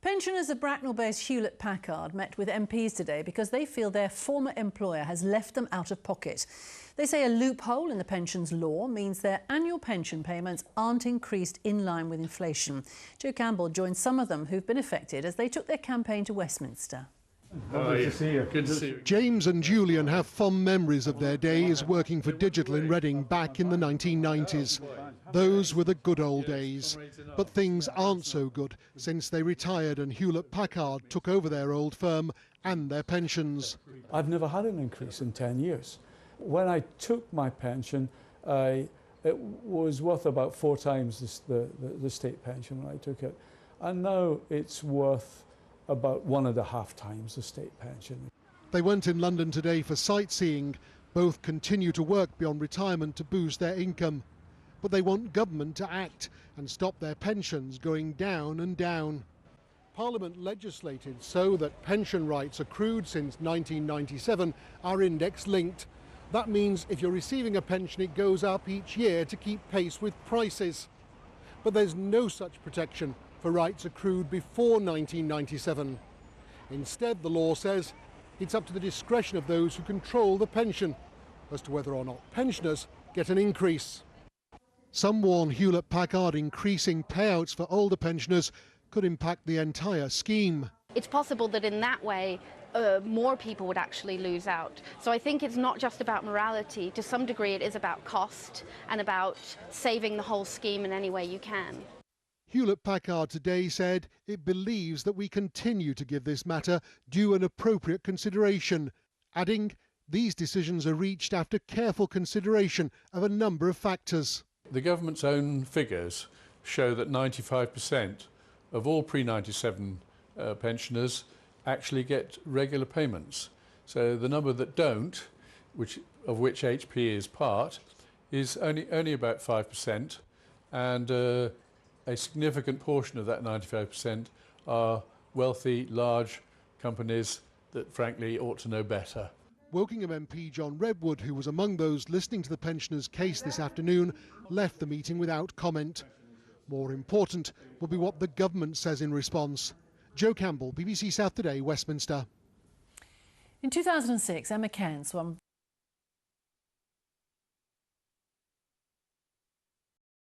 Pensioners of Bracknell-based Hewlett-Packard met with MPs today because they feel their former employer has left them out of pocket. They say a loophole in the pensions law means their annual pension payments aren't increased in line with inflation. Joe Campbell joined some of them who've been affected as they took their campaign to Westminster. Good to see you. Good to see you. James and Julian have fond memories of their days working for Digital in Reading back in the 1990s. Those were the good old days. But things aren't so good since they retired and Hewlett-Packard took over their old firm and their pensions. I've never had an increase in 10 years. When I took my pension, it was worth about 4 times the state pension when I took it. And now it's worth about 1.5 times the state pension. They went in London today for sightseeing. Both continue to work beyond retirement to boost their income. But they want government to act and stop their pensions going down and down. Parliament legislated so that pension rights accrued since 1997 are index linked. That means if you're receiving a pension, it goes up each year to keep pace with prices. But there's no such protection for rights accrued before 1997. Instead, the law says it's up to the discretion of those who control the pension as to whether or not pensioners get an increase. Some warn Hewlett-Packard increasing payouts for older pensioners could impact the entire scheme. It's possible that in that way more people would actually lose out. So I think it's not just about morality. To some degree it is about cost and about saving the whole scheme in any way you can. Hewlett-Packard today said it believes that we continue to give this matter due and appropriate consideration, adding these decisions are reached after careful consideration of a number of factors. The government's own figures show that 95% of all pre-97 pensioners actually get regular payments. So the number that don't, of which HP is part, is only about 5%, and a significant portion of that 95% are wealthy, large companies that frankly ought to know better. Wokingham MP John Redwood, who was among those listening to the pensioners' case this afternoon, left the meeting without comment. More important will be what the government says in response. Joe Campbell, BBC South Today, Westminster. In 2006, Emma Kent won